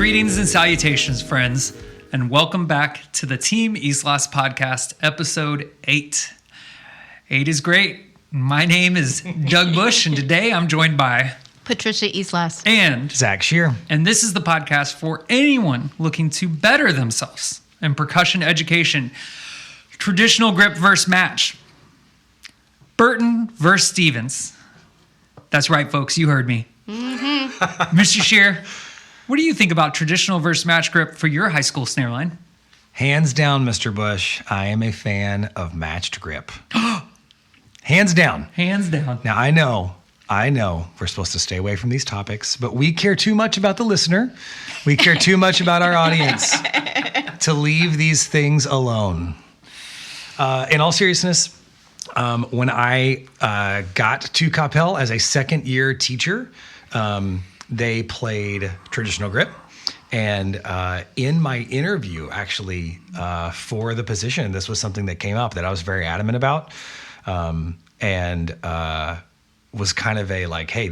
Greetings and salutations, friends, and welcome back to the TeamIslas podcast, episode 8. 8 is great. My name is Doug Bush, and today I'm joined by Patricia Islas and Zach Shear. And this is the podcast for anyone looking to better themselves in percussion education. Traditional grip versus match. Burton versus Stevens. That's right, folks. You heard me. Mm-hmm. Mr. Shear, what do you think about traditional versus match grip for your high school snare line? Hands down, Mr. Bush, I am a fan of matched grip. Hands down. Hands down. Now, I know we're supposed to stay away from these topics, but we care too much about the listener. We care too much about our audience to leave these things alone. In all seriousness, when I got to Coppell as a second-year teacher, they played traditional grip. And in my interview, actually, for the position, this was something that came up that I was very adamant about. And was kind of a like, hey,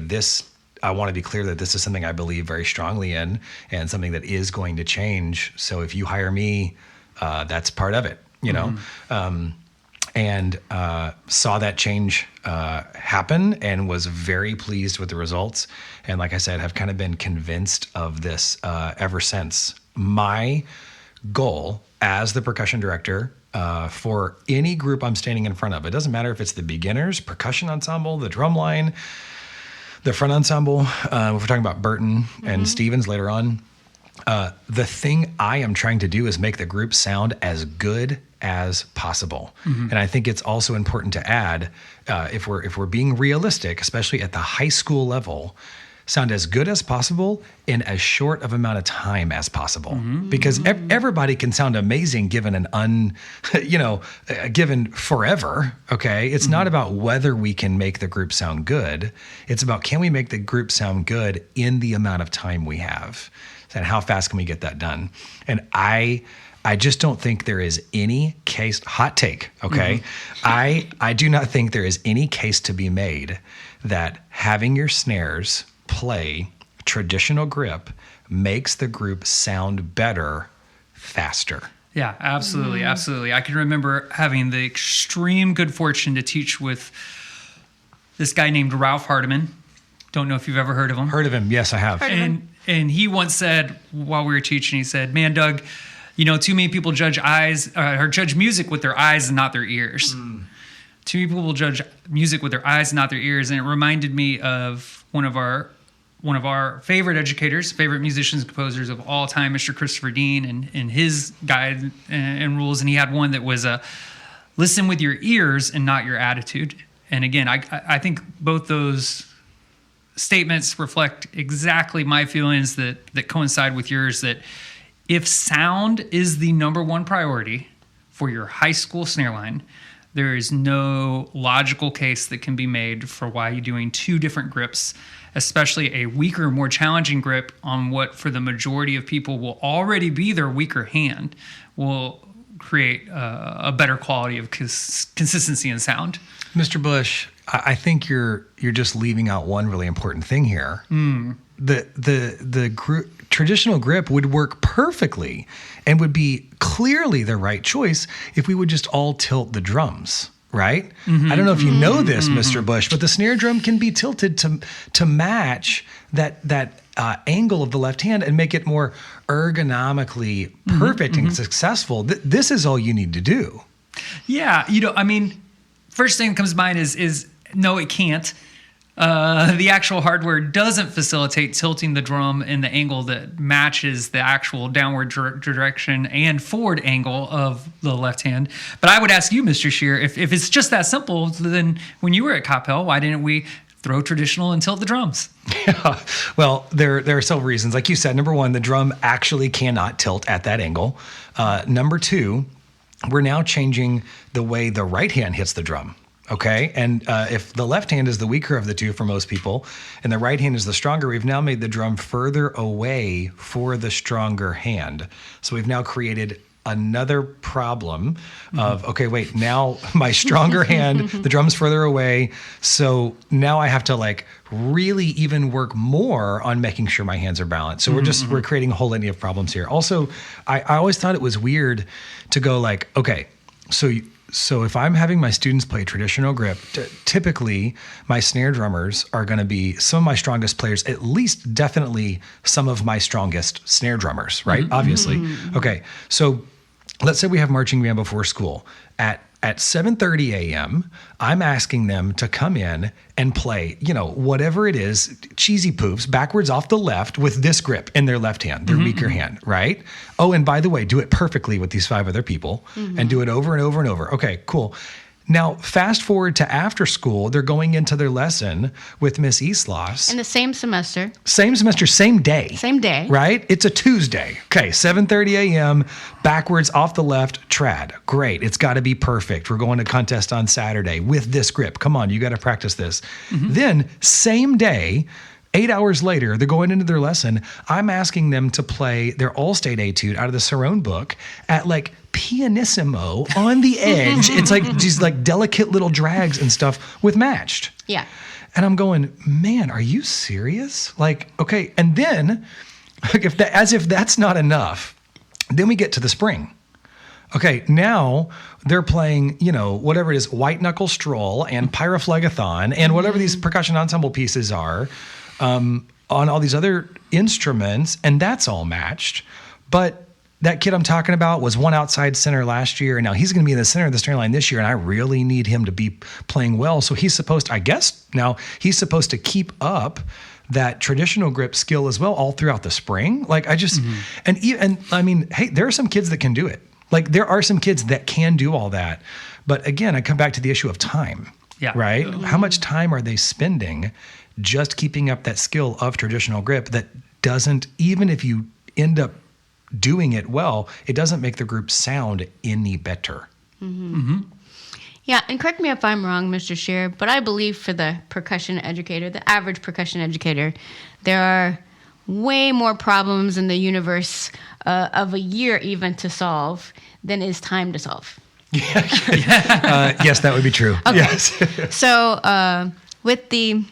I want to be clear that this is something I believe very strongly in and something that is going to change. So if you hire me, that's part of it, you know? And saw that change happen and was very pleased with the results. And like I said, have kind of been convinced of this ever since. My goal as the percussion director for any group I'm standing in front of, it doesn't matter if it's the beginners, percussion ensemble, the drum line, the front ensemble, if we're talking about Burton and Stevens later on, the thing I am trying to do is make the group sound as good as possible. And I think it's also important to add, if we're being realistic, especially at the high school level, sound as good as possible in as short of amount of time as possible. Because everybody can sound amazing given given forever, okay? It's not about whether we can make the group sound good. It's about, can we make the group sound good in the amount of time we have? And how fast can we get that done? And I just don't think there is any case, hot take, okay? I do not think there is any case to be made that having your snares play traditional grip makes the group sound better faster. Yeah, absolutely, absolutely. I can remember having the extreme good fortune to teach with this guy named Ralph Hardiman. Don't know if you've ever heard of him. Heard of him, yes, I have. And he once said, while we were teaching, he said, "Man, Doug, too many people judge music with their eyes and not their ears. Too many people judge music with their eyes and not their ears." And it reminded me of one of our favorite educators, favorite musicians and composers of all time, Mr. Christopher Dean, and his guide and rules. And he had one that was listen with your ears and not your attitude. And again, I think both those statements reflect exactly my feelings that coincide with yours, that if sound is the number one priority for your high school snare line, there is no logical case that can be made for why you're doing two different grips, especially a weaker, more challenging grip on what for the majority of people will already be their weaker hand, will create a better quality of consistency in sound. Mr. Bush, I think you're just leaving out one really important thing here. The traditional grip would work perfectly and would be clearly the right choice if we would just all tilt the drums, right? I don't know if you know this, Mr. Bush, but the snare drum can be tilted to match that angle of the left hand and make it more ergonomically perfect and successful. This is all you need to do. Yeah, first thing that comes to mind is no, it can't. The actual hardware doesn't facilitate tilting the drum in the angle that matches the actual downward direction and forward angle of the left hand. But I would ask you, Mr. Shear, if it's just that simple, then when you were at Coppell, why didn't we throw traditional and tilt the drums? Yeah. Well, there are several reasons. Like you said, number one, the drum actually cannot tilt at that angle. Number two, we're now changing the way the right hand hits the drum. Okay. And if the left hand is the weaker of the two for most people and the right hand is the stronger, we've now made the drum further away for the stronger hand. So we've now created another problem of, okay, wait, now my stronger hand, the drum's further away. So now I have to like really even work more on making sure my hands are balanced. So we're creating a whole litany of problems here. Also, I always thought it was weird to go like, okay, so if I'm having my students play traditional grip, typically my snare drummers are going to be some of my strongest players, at least definitely some of my strongest snare drummers, right? Obviously. Okay. So let's say we have marching band before school. At 7:30 a.m., I'm asking them to come in and play, whatever it is, cheesy poofs backwards off the left with this grip in their left hand, their weaker hand, right? Oh, and by the way, do it perfectly with these 5 other people and do it over and over and over. Okay, cool. Now, fast forward to after school, they're going into their lesson with Miss Islas. In the same semester. Same semester, same day. Same day. Right? It's a Tuesday. Okay, 7:30 a.m., backwards off the left, trad. Great. It's got to be perfect. We're going to contest on Saturday with this grip. Come on, you got to practice this. Then, same day, 8 hours later, they're going into their lesson. I'm asking them to play their All-State Etude out of the Cerrone book at like pianissimo on the edge. It's like these like delicate little drags and stuff with matched. Yeah. And I'm going, man, are you serious? Like, okay. And then as if that's not enough, then we get to the spring. Okay, now they're playing, whatever it is, White Knuckle Stroll and Pyroflegathon and whatever these percussion ensemble pieces are on all these other instruments, and that's all matched. But that kid I'm talking about was one outside center last year, and now he's going to be in the center of the center line this year, and I really need him to be playing well. So he's supposed to keep up that traditional grip skill as well all throughout the spring. Like and I mean, hey, there are some kids that can do it. Like there are some kids that can do all that. But again, I come back to the issue of time, right? How much time are they spending just keeping up that skill of traditional grip that doesn't, even if you end up doing it well, it doesn't make the group sound any better. Yeah, and correct me if I'm wrong, Mr. Scheer, but I believe for the percussion educator, the average percussion educator, there are way more problems in the universe of a year even to solve than is time to solve. Yes, that would be true. Okay. Yes. So with the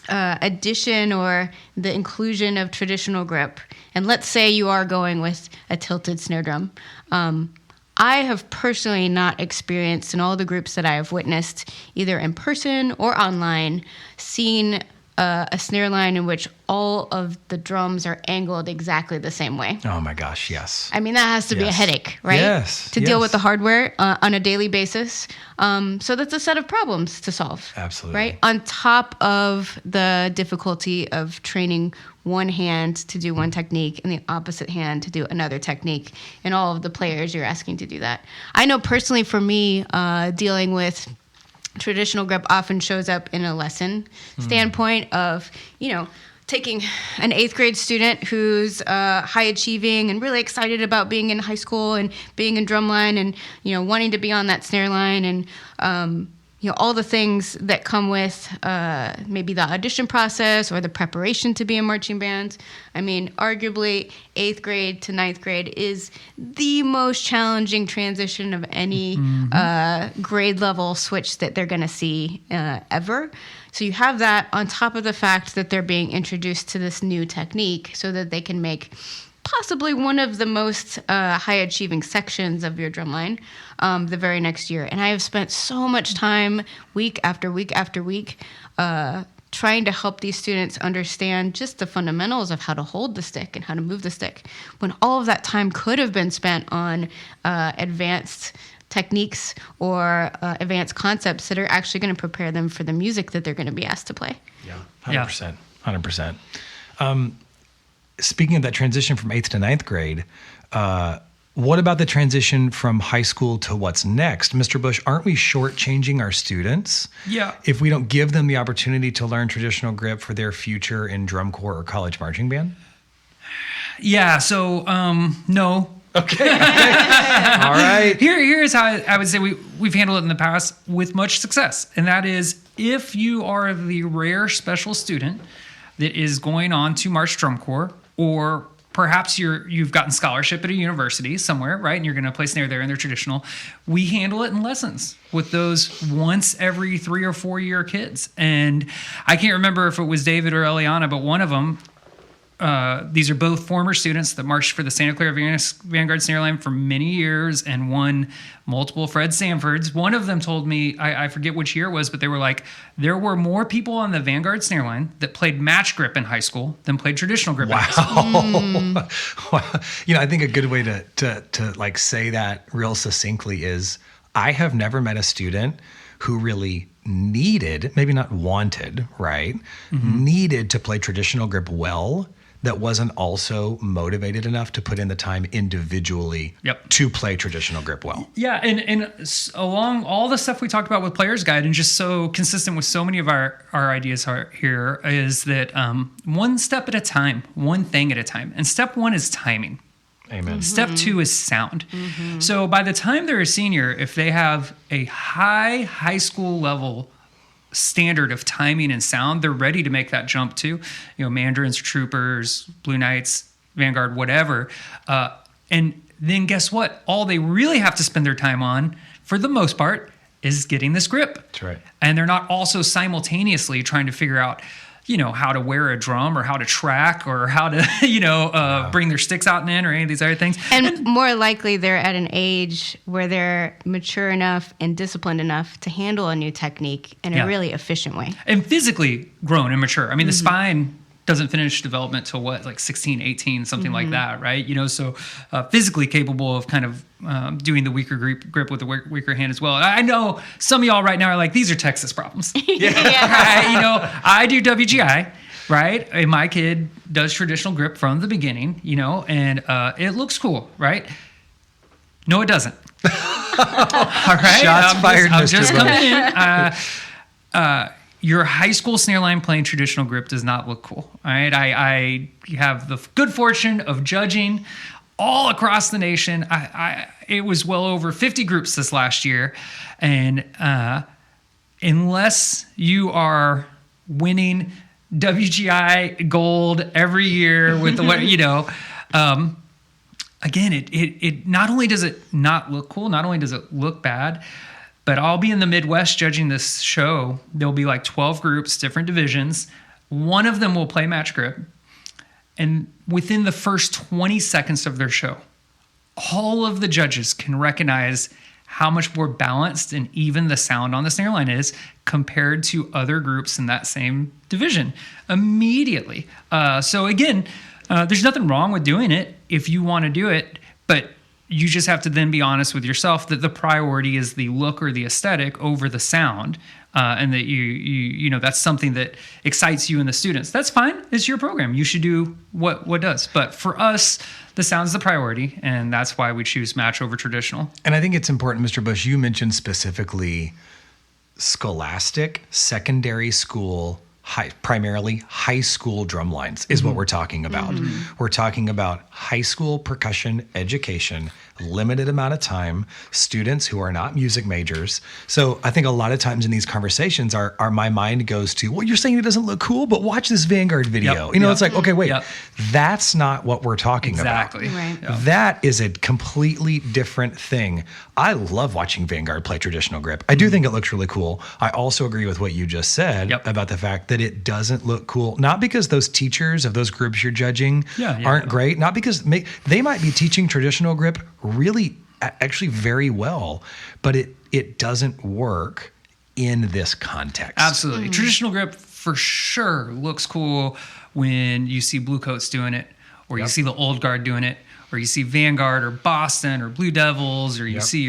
addition or the inclusion of traditional grip, and let's say you are going with a tilted snare drum, I have personally not experienced in all the groups that I have witnessed, either in person or online, seen a snare line in which all of the drums are angled exactly the same way. Oh my gosh, yes. I mean, that has to be a headache, right? Yes. To deal with the hardware on a daily basis. So that's a set of problems to solve. Absolutely. Right? On top of the difficulty of training one hand to do one technique and the opposite hand to do another technique, and all of the players you're asking to do that. I know personally for me, dealing with traditional grip often shows up in a lesson standpoint of, taking an 8th grade student who's high achieving and really excited about being in high school and being in drumline and, wanting to be on that snare line and, all the things that come with maybe the audition process or the preparation to be in marching bands. I mean, arguably 8th grade to 9th grade is the most challenging transition of any grade level switch that they're going to see ever. So you have that on top of the fact that they're being introduced to this new technique so that they can make possibly one of the most high-achieving sections of your drumline the very next year. And I have spent so much time, week after week after week, trying to help these students understand just the fundamentals of how to hold the stick and how to move the stick, when all of that time could have been spent on advanced techniques or advanced concepts that are actually going to prepare them for the music that they're going to be asked to play. Yeah, 100%. 100%. Speaking of that transition from 8th to 9th grade, what about the transition from high school to what's next? Mr. Bush, aren't we shortchanging our students? Yeah. If we don't give them the opportunity to learn traditional grip for their future in drum corps or college marching band? Yeah, so no. Okay. All right. Here's how I would say we've handled it in the past with much success. And that is, if you are the rare special student that is going on to March Drum Corps or perhaps you've gotten scholarship at a university somewhere, right? And you're going to play snare there and they're traditional. We handle it in lessons with those once every 3 or 4 year kids. And I can't remember if it was David or Eliana, but one of them, these are both former students that marched for the Santa Clara Vanguard Snare Line for many years and won multiple Fred Sanfords. One of them told me, I forget which year it was, but they were like, there were more people on the Vanguard Snare Line that played match grip in high school than played traditional grip in high school. Wow. You know, I think a good way to like say that real succinctly is I have never met a student who really needed, maybe not wanted, right? Needed to play traditional grip well that wasn't also motivated enough to put in the time individually to play traditional grip well. Yeah, and along all the stuff we talked about with Player's Guide, and just so consistent with so many of our ideas here, is that one step at a time, one thing at a time. And step one is timing. Amen. Step two is sound. So by the time they're a senior, if they have a high school level standard of timing and sound, they're ready to make that jump to, Mandarins, Troopers, Blue Knights, Vanguard, whatever. And then guess what? All they really have to spend their time on, for the most part, is getting this grip. That's right. And they're not also simultaneously trying to figure out, how to wear a drum or how to track or how to, bring their sticks out and in or any of these other things. And more likely they're at an age where they're mature enough and disciplined enough to handle a new technique in a really efficient way. And physically grown and mature. I mean, the spine doesn't finish development till like 16, 18, something like that, right? So physically capable of kind of doing the weaker grip with the weaker hand as well. And I know some of y'all right now are like, these are Texas problems. I do WGI, right? And my kid does traditional grip from the beginning, and it looks cool, right? No, it doesn't. All right. Shots fired, I'm Mr. just Bush. coming in. Your high school snare line playing traditional grip does not look cool. All right. I have the good fortune of judging all across the nation. It was well over 50 groups this last year. And unless you are winning WGI gold every year with the, again, it not only does it not look cool, not only does it look bad, but I'll be in the Midwest judging this show. There'll be like 12 groups, different divisions. One of them will play match grip. And within the first 20 seconds of their show, all of the judges can recognize how much more balanced and even the sound on the snare line is compared to other groups in that same division immediately. So again, there's nothing wrong with doing it if you want to do it, but you just have to then be honest with yourself that the priority is the look or the aesthetic over the sound, and that you that's something that excites you and the students. That's fine. It's your program. You should do what does. But for us, the sound's the priority, and that's why we choose match over traditional. And I think it's important, Mr. Bush, you mentioned specifically scholastic, secondary school, primarily high school drum lines is what we're talking about. We're talking about high school percussion education, limited amount of time, students who are not music majors. So I think a lot of times in these conversations, my mind goes to, well, you're saying it doesn't look cool, but watch this Vanguard video. It's like, okay, wait, that's not what we're talking about. Exactly. Right. That is a completely different thing. I love watching Vanguard play traditional grip. I do think it looks really cool. I also agree with what you just said about the fact that it doesn't look cool. Not because those teachers of those groups you're judging aren't great. Not because they might be teaching traditional grip really actually very well, but it doesn't work in this context. Absolutely. Traditional grip for sure looks cool when you see Blue Coats doing it, or you see the Old Guard doing it, or you see Vanguard or Boston or Blue Devils, or you see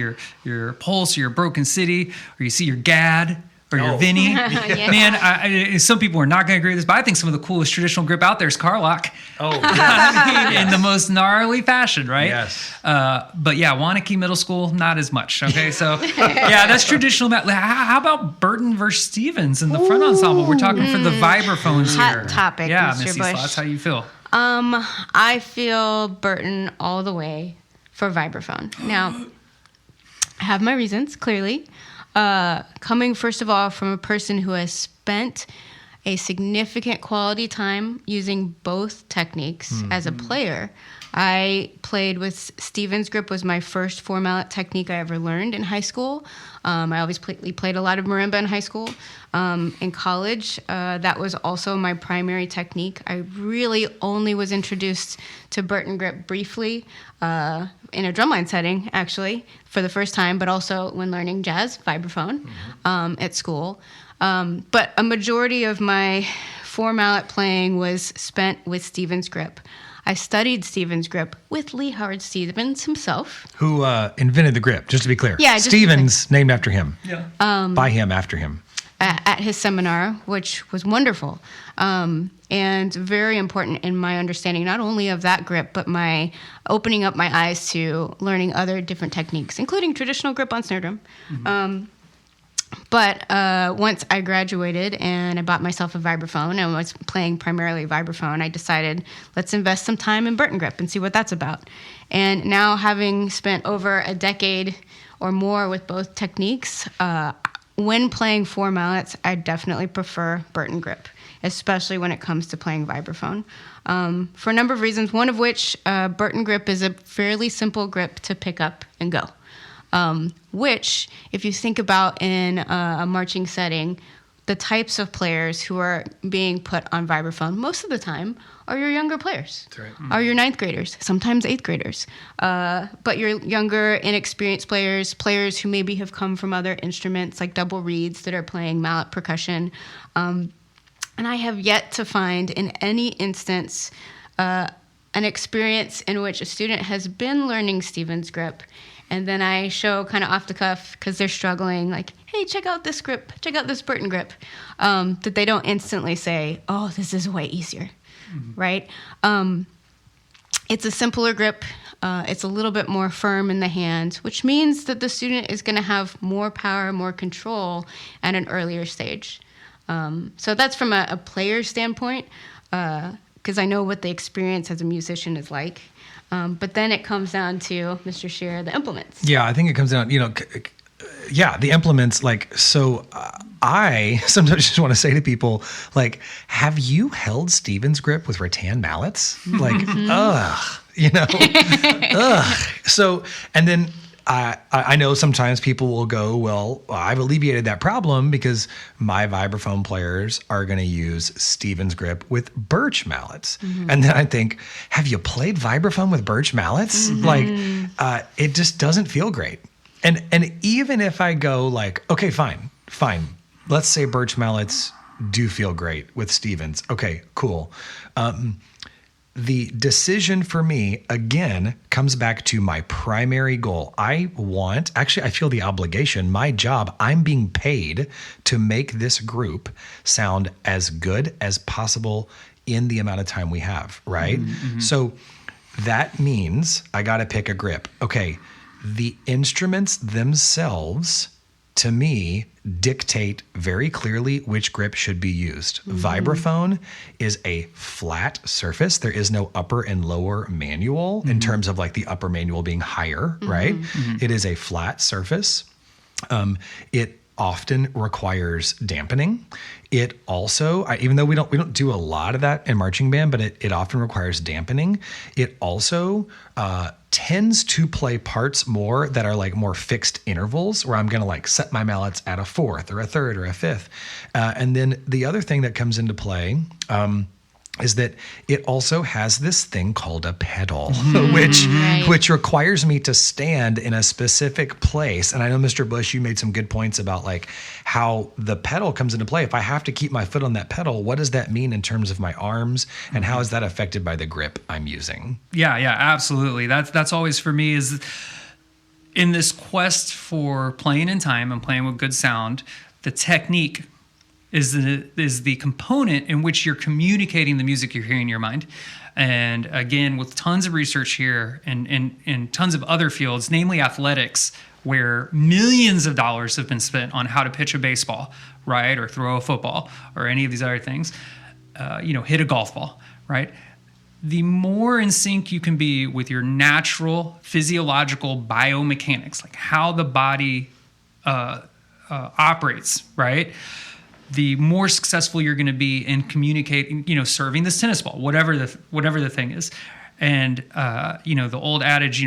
your Pulse or your Broken City, or you see your GAD or your Vinny. Man, some people are not going to agree with this, but I think some of the coolest traditional grip out there is Carlock. In the most gnarly fashion, right? Yes. But Wanakee Middle School, not as much. Okay, so that's traditional. How about Burton versus Stevens in the front ensemble? We're talking for the vibraphones here. Hot topic, yeah, Mr. Miss Bush. Islas, how you feel? I feel Burton all the way for vibraphone. Now, I have my reasons, clearly. Coming, first of all, from a person who has spent a significant quality time using both techniques as a player. I played with Stevens grip was my first 4-mallet technique I ever learned in high school. I always played a lot of marimba in high school. In college, that was also my primary technique. I really only was introduced to Burton grip briefly in a drumline setting, actually, for the first time, but also when learning jazz, vibraphone, at school. But a majority of my 4-mallet playing was spent with Stevens grip. I studied Stevens grip with Lee Howard Stevens himself. Who invented the grip, just to be clear. Yeah, Stevens, named after him. Yeah. By him, after him. At his seminar, which was wonderful. And very important in my understanding, not only of that grip, but my opening up my eyes to learning other different techniques, including traditional grip on snare drum. But once I graduated and I bought myself a vibraphone and was playing primarily vibraphone, I decided, let's invest some time in Burton grip and see what that's about. And now, having spent over a decade or more with both techniques, when playing 4 mallets, I definitely prefer Burton grip, especially when it comes to playing vibraphone. For a number of reasons, one of which, Burton grip is a fairly simple grip to pick up and go. Which, if you think about in a marching setting, the types of players who are being put on vibraphone most of the time are your younger players, That's right. are your 9th graders, sometimes 8th graders. But your younger, inexperienced players who maybe have come from other instruments like double reeds that are playing mallet percussion. And I have yet to find in any instance an experience in which a student has been learning Stevens grip, and then I show kind of off the cuff because they're struggling, like, hey, check out this grip, check out this Burton grip, that they don't instantly say, oh, this is way easier, right? It's a simpler grip. It's a little bit more firm in the hand, which means that the student is going to have more power, more control at an earlier stage. So that's from a player standpoint, because I know what the experience as a musician is like. But then it comes down to, Mr. Shearer, the implements. Yeah, I think it comes down, the implements, I sometimes just want to say to people, have you held Stevens grip with rattan mallets? Ugh. So, and then I know sometimes people will go, well, I've alleviated that problem because my vibraphone players are going to use Stevens grip with birch mallets. And then I think, have you played vibraphone with birch mallets? It just doesn't feel great. And even if I go okay, fine. Let's say birch mallets do feel great with Stevens. Okay, cool. The decision for me, again, comes back to my primary goal. I feel the obligation, my job, I'm being paid to make this group sound as good as possible in the amount of time we have, right? So that means I got to pick a grip. Okay, the instruments themselves, to me, dictate very clearly which grip should be used. Vibraphone is a flat surface. There is no upper and lower manual in terms of the upper manual being higher, right? It is a flat surface. It often requires dampening. It also, even though we don't do a lot of that in marching band, but it often requires dampening. It also tends to play parts more that are more fixed intervals, where I'm going to set my mallets at a 4th or a 3rd or a 5th. And then the other thing that comes into play is that it also has this thing called a pedal, which requires me to stand in a specific place. And I know, Mr. Bush, you made some good points about how the pedal comes into play. If I have to keep my foot on that pedal, what does that mean in terms of my arms, and how is that affected by the grip I'm using? Yeah, absolutely. That's always for me, is in this quest for playing in time and playing with good sound, the technique is the component in which you're communicating the music you're hearing in your mind. And again, with tons of research here and tons of other fields, namely athletics, where millions of dollars have been spent on how to pitch a baseball, right, or throw a football, or any of these other things, hit a golf ball, right? The more in sync you can be with your natural physiological biomechanics, how the body operates, right? the more successful you're going to be in communicating, serving this tennis ball, whatever the thing is. And, the old adage,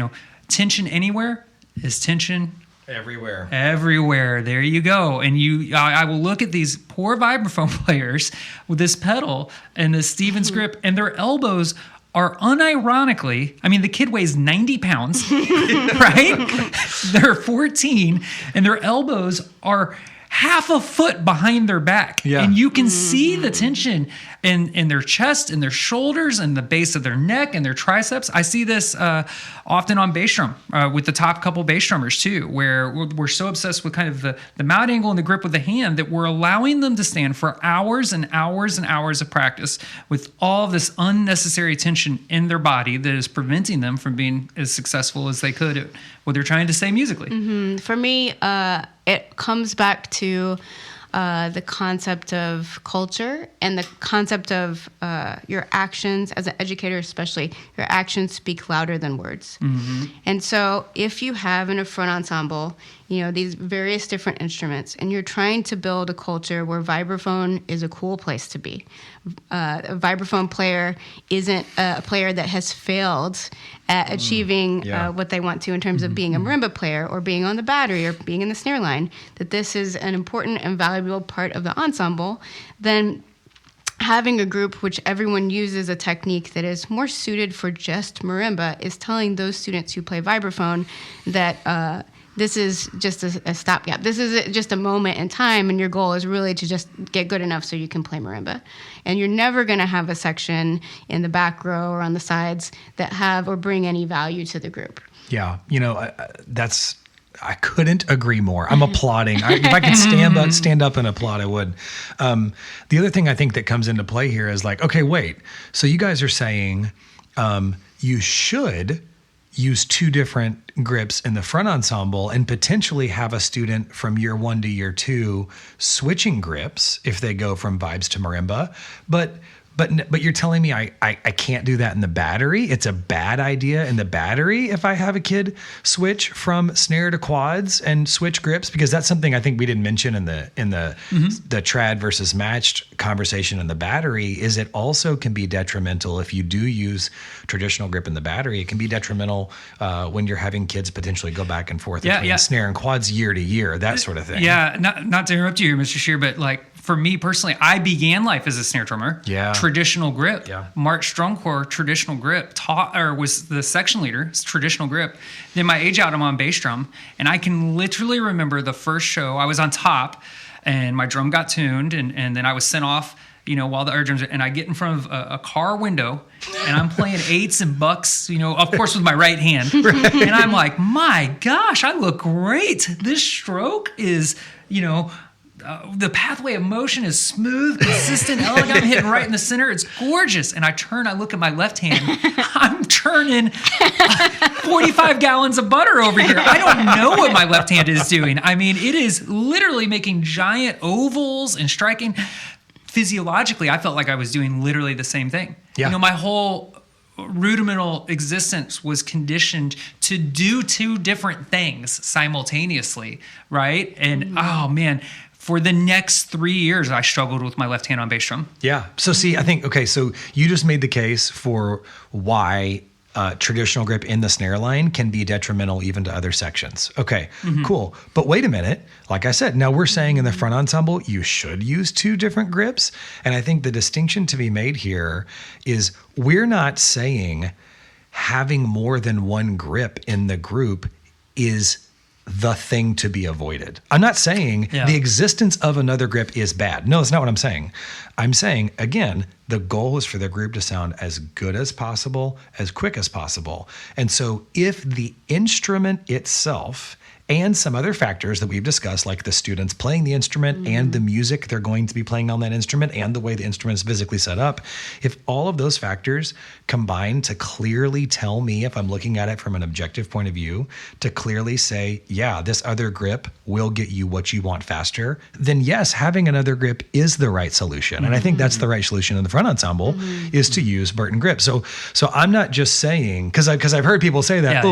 tension anywhere is tension Everywhere. everywhere. There you go. And I will look at these poor vibraphone players with this pedal and this Stevens grip, and their elbows are unironically, the kid weighs 90 pounds, right? They're 14, and their elbows are half a foot behind their back. Yeah. And you can see the tension in their chest and their shoulders and the base of their neck and their triceps. I see this often on bass drum with the top couple bass drummers too, where we're so obsessed with kind of the mount angle and the grip with the hand that we're allowing them to stand for hours and hours and hours of practice with all this unnecessary tension in their body that is preventing them from being as successful as they could at what they're trying to say musically. For me, it comes back to the concept of culture and the concept of your actions as an educator, especially your actions speak louder than words. And so if you have in a front ensemble, these various different instruments, and you're trying to build a culture where vibraphone is a cool place to be. A vibraphone player isn't a player that has failed at achieving what they want to in terms of being a marimba player or being on the battery or being in the snare line, that this is an important and valuable part of the ensemble, then having a group which everyone uses a technique that is more suited for just marimba is telling those students who play vibraphone that this is just a stopgap. This is just a moment in time, and your goal is really to just get good enough so you can play marimba. And you're never going to have a section in the back row or on the sides that have or bring any value to the group. Yeah, I couldn't agree more. I'm applauding. If I could stand up and applaud, I would. The other thing I think that comes into play here is like, okay, wait. So you guys are saying you should use two different grips in the front ensemble and potentially have a student from year 1 to year 2 switching grips if they go from vibes to marimba. But you're telling me I can't do that in the battery? It's a bad idea in the battery if I have a kid switch from snare to quads and switch grips? Because that's something I think we didn't mention in the the trad versus matched conversation in the battery, is it also can be detrimental if you do use traditional grip in the battery. It can be detrimental when you're having kids potentially go back and forth between snare and quads year to year, that sort of thing. Yeah, not to interrupt you here, Mr. Shear, but like, for me personally, I began life as a snare drummer. Yeah. Traditional grip. Yeah. March Drum Corps, traditional grip. Was the section leader, traditional grip. Then my age out, I'm on bass drum. And I can literally remember the first show, I was on top and my drum got tuned and then I was sent off, while the other drums, and I get in front of a car window and I'm playing eights and bucks, of course with my right hand. Right. And I'm like, my gosh, I look great. This stroke is, the pathway of motion is smooth, consistent, elegant. I'm hitting right in the center. It's gorgeous. And I look at my left hand. I'm turning 45 gallons of butter over here. I don't know what my left hand is doing. It is literally making giant ovals and striking. Physiologically, I felt like I was doing literally the same thing. Yeah. My whole rudimental existence was conditioned to do two different things simultaneously, right? And oh man, for the next 3 years, I struggled with my left hand on bass drum. Yeah. So see, I think, okay, so you just made the case for why traditional grip in the snare line can be detrimental even to other sections. Okay, cool. But wait a minute. Like I said, now we're saying in the front ensemble, you should use two different grips. And I think the distinction to be made here is we're not saying having more than one grip in the group is the thing to be avoided. I'm not saying the existence of another grip is bad. No, that's not what I'm saying. I'm saying, again, the goal is for the group to sound as good as possible, as quick as possible. And so if the instrument itself and some other factors that we've discussed, like the students playing the instrument and the music they're going to be playing on that instrument and the way the instrument is physically set up, if all of those factors combine to clearly tell me, if I'm looking at it from an objective point of view, to clearly say, yeah, this other grip will get you what you want faster, then yes, having another grip is the right solution. And I think that's the right solution in the front ensemble is to use Burton grip. So I'm not just saying, because I've heard people say that,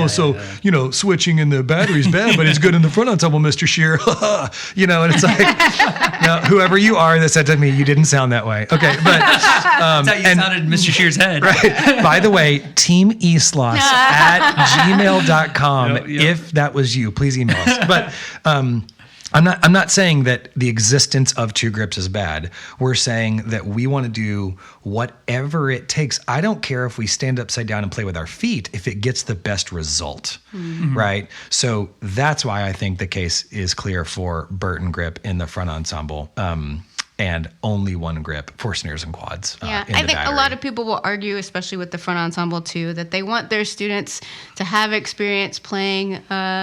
switching in the battery is bad, but it's good in the front ensemble, Mr. Shear. And it's like, no, whoever you are that said to me, you didn't sound that way. Okay, but That's how you sounded in Mr. Shear's head. right. By the way, TeamIslas at gmail.com. Yep. If that was you, please email us. But I'm not saying that the existence of two grips is bad. We're saying that we want to do whatever it takes. I don't care if we stand upside down and play with our feet if it gets the best result, right? So that's why I think the case is clear for Burton grip in the front ensemble. And only one grip for snares and quads. Yeah, in I the think battery. a lot of people will argue, especially with the front ensemble too, that they want their students to have experience playing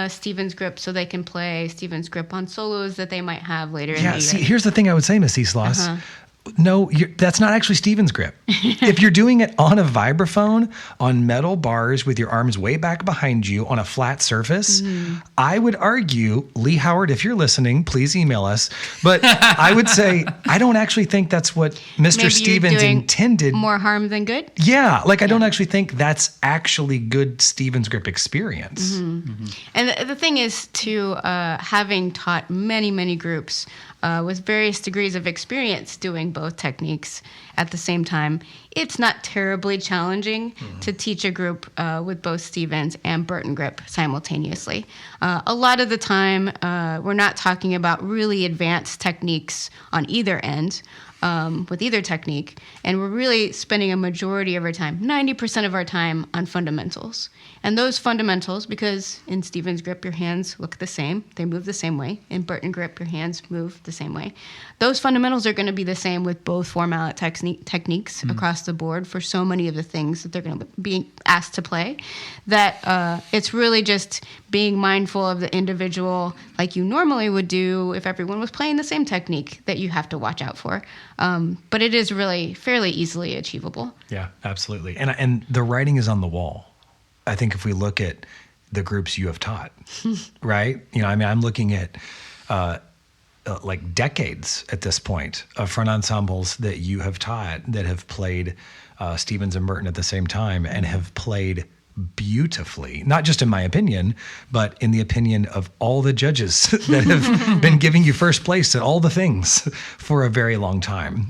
Stevens grip so they can play Stevens grip on solos that they might have later in the Yeah, year. see, here's the thing I would say, Miss Islas. No, that's not actually Stevens grip. If you're doing it on a vibraphone, on metal bars with your arms way back behind you on a flat surface, I would argue, Lee Howard, if you're listening, please email us. But I would say, I don't actually think that's what Mr. Maybe you're Stevens doing intended. More harm than good. Yeah, like I don't actually think that's actually good Stevens grip experience. And the thing is, too, having taught many, many groups with various degrees of experience doing both techniques at the same time, it's not terribly challenging to teach a group with both Stevens and Burton grip simultaneously. A lot of the time, we're not talking about really advanced techniques on either end. With either technique, and we're really spending a majority of our time, 90% of our time, on fundamentals. And those fundamentals, because in Stevens grip, your hands look the same, they move the same way. In Burton grip, your hands move the same way. Those fundamentals are going to be the same with both four-mallet techniques across the board for so many of the things that they're going to be asked to play, that it's really just being mindful of the individual like you normally would do if everyone was playing the same technique that you have to watch out for. But it is really fairly easily achievable. Yeah, absolutely. And the writing is on the wall. I think if we look at the groups you have taught, right? I'm looking at like decades at this point of front ensembles that you have taught that have played Stevens and Burton at the same time and have played beautifully, not just in my opinion, but in the opinion of all the judges that have been giving you first place at all the things for a very long time.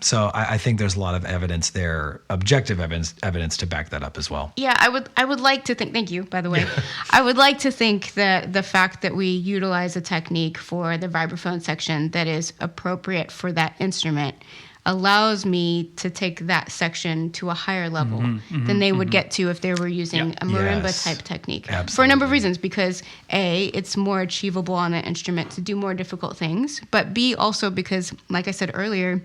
So I think there's a lot of evidence there, objective evidence to back that up as well. Yeah, I would like to think, thank you, by the way. I would like to think that the fact that we utilize a technique for the vibraphone section that is appropriate for that instrument allows me to take that section to a higher level than they would get to if they were using a marimba type technique. Absolutely. For a number of reasons, because A, it's more achievable on the instrument to do more difficult things, but B, also because, like I said earlier,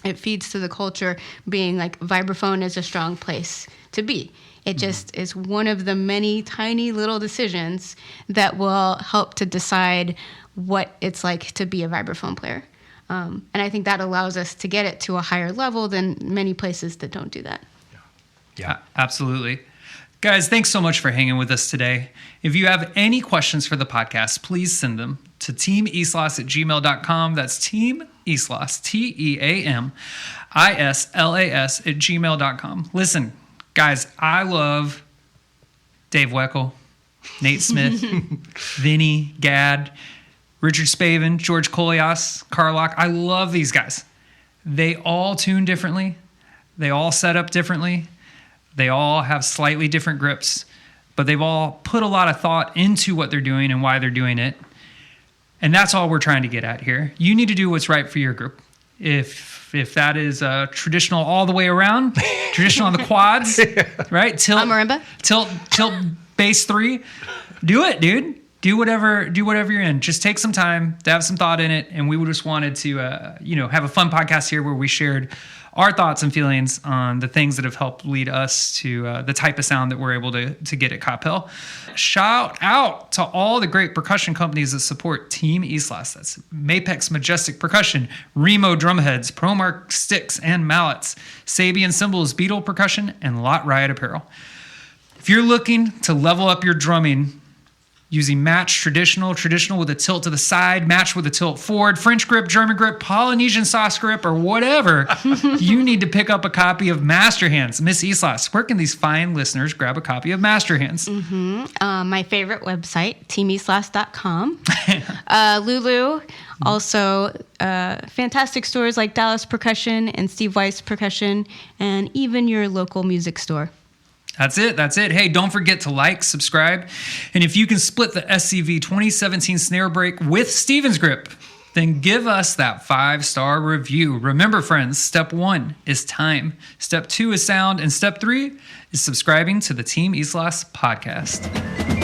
it feeds to the culture being like vibraphone is a strong place to be. It just is one of the many tiny little decisions that will help to decide what it's like to be a vibraphone player. And I think that allows us to get it to a higher level than many places that don't do that. Yeah. Absolutely. Guys, thanks so much for hanging with us today. If you have any questions for the podcast, please send them to teamislas@gmail.com. That's TeamIslas, TeamIslas @gmail.com. Listen, guys, I love Dave Weckel, Nate Smith, Vinny, Gad, Richard Spavin, George Kolias, Carlock. I love these guys. They all tune differently. They all set up differently. They all have slightly different grips, but they've all put a lot of thought into what they're doing and why they're doing it. And that's all we're trying to get at here. You need to do what's right for your group. If that is traditional all the way around, traditional on the quads, right? On marimba? Tilt bass 3. Do it, dude. Do whatever you're in. Just take some time to have some thought in it. And we just wanted to, have a fun podcast here where we shared our thoughts and feelings on the things that have helped lead us to the type of sound that we're able to get at Coppell. Shout out to all the great percussion companies that support TeamIslas. That's Mapex Majestic Percussion, Remo Drumheads, ProMark Sticks and Mallets, Sabian Cymbals, Beetle Percussion, and Lot Riot Apparel. If you're looking to level up your drumming, using match, traditional with a tilt to the side, match with a tilt forward, French grip, German grip, Polynesian sauce grip, or whatever, you need to pick up a copy of Master Hands. Miss Islas, where can these fine listeners grab a copy of Master Hands? My favorite website, TeamIslas.com. Lulu, also fantastic stores like Dallas Percussion and Steve Weiss Percussion, and even your local music store. That's it. Hey, don't forget to like, subscribe, and if you can split the SCV 2017 snare break with Steven's grip, then give us that 5-star review. Remember, friends, step 1 is time, step 2 is sound, and step 3 is subscribing to the Team Islas podcast.